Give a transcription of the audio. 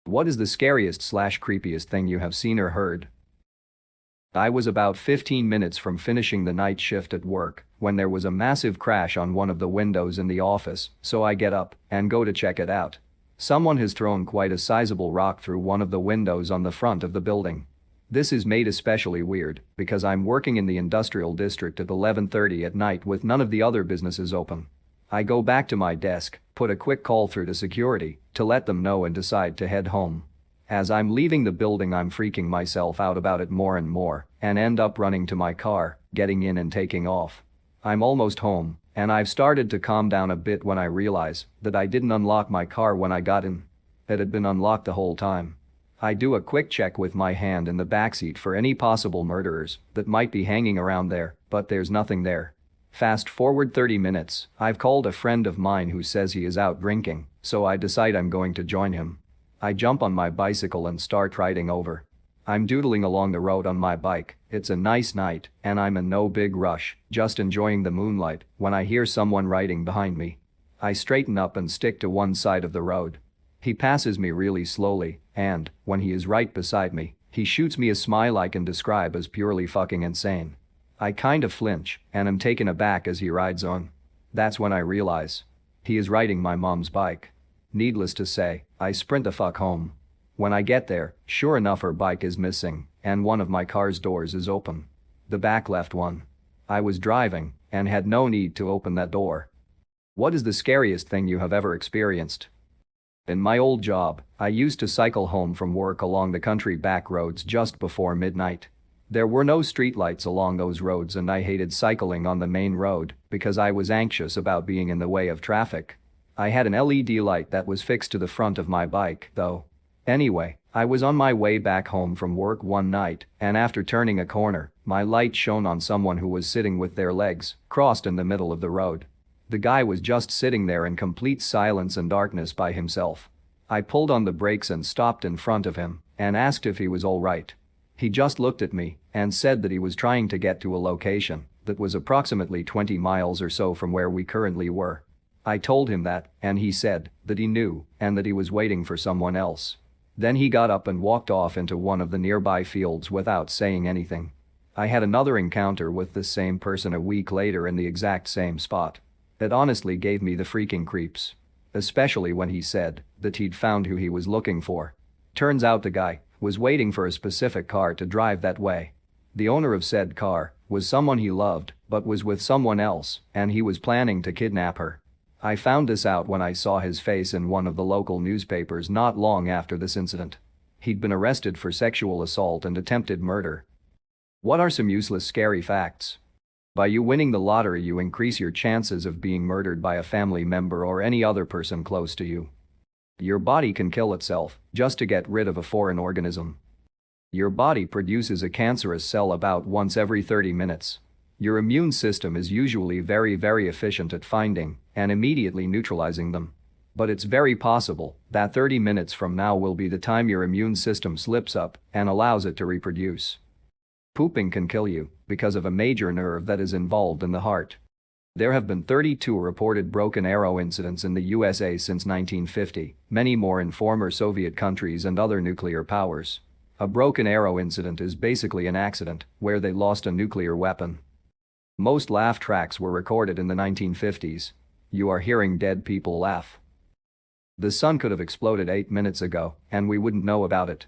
What is the scariest/creepiest thing you have seen or heard? I was about 15 minutes from finishing the night shift at work when there was a massive crash on one of the windows in the office, so I get up and go to check it out. Someone has thrown quite a sizable rock through one of the windows on the front of the building. This is made especially weird because I'm working in the industrial district at 11:30 at night with none of the other businesses open. I go back to my desk, put a quick call through to security to let them know and decide to head home. As I'm leaving the building, I'm freaking myself out about it more and more and end up running to my car, getting in and taking off. I'm almost home and I've started to calm down a bit when I realize that I didn't unlock my car when I got in. It had been unlocked the whole time. I do a quick check with my hand in the backseat for any possible murderers that might be hanging around there, but there's nothing there. Fast forward 30 minutes, I've called a friend of mine who says he is out drinking, so I decide I'm going to join him. I jump on my bicycle and start riding over. I'm doodling along the road on my bike, it's a nice night and I'm in no big rush, just enjoying the moonlight, when I hear someone riding behind me. I straighten up and stick to one side of the road. He passes me really slowly and, when he is right beside me, he shoots me a smile I can describe as purely fucking insane. I kind of flinch and am taken aback as he rides on. That's when I realize he is riding my mom's bike. Needless to say, I sprint the fuck home. When I get there, sure enough her bike is missing and one of my car's doors is open. The back left one. I was driving and had no need to open that door. What is the scariest thing you have ever experienced? In my old job, I used to cycle home from work along the country back roads just before midnight. There were no streetlights along those roads and I hated cycling on the main road because I was anxious about being in the way of traffic. I had an LED light that was fixed to the front of my bike, though. Anyway, I was on my way back home from work one night and after turning a corner, my light shone on someone who was sitting with their legs crossed in the middle of the road. The guy was just sitting there in complete silence and darkness by himself. I pulled on the brakes and stopped in front of him and asked if he was all right. He just looked at me and said that he was trying to get to a location that was approximately 20 miles or so from where we currently were. I told him that, and he said that he knew and that he was waiting for someone else. Then he got up and walked off into one of the nearby fields without saying anything. I had another encounter with this same person a week later in the exact same spot. It honestly gave me the freaking creeps. Especially when he said that he'd found who he was looking for. Turns out the guy was waiting for a specific car to drive that way. The owner of said car was someone he loved but was with someone else and he was planning to kidnap her. I found this out when I saw his face in one of the local newspapers not long after this incident. He'd been arrested for sexual assault and attempted murder. What are some useless scary facts? By you winning the lottery you increase your chances of being murdered by a family member or any other person close to you. Your body can kill itself just to get rid of a foreign organism. Your body produces a cancerous cell about once every 30 minutes. Your immune system is usually very efficient at finding and immediately neutralizing them. But it's very possible that 30 minutes from now will be the time your immune system slips up and allows it to reproduce. Pooping can kill you because of a major nerve that is involved in the heart. There have been 32 reported broken arrow incidents in the USA since 1950, many more in former Soviet countries and other nuclear powers. A broken arrow incident is basically an accident where they lost a nuclear weapon. Most laugh tracks were recorded in the 1950s. You are hearing dead people laugh. The sun could have exploded 8 minutes ago and we wouldn't know about it.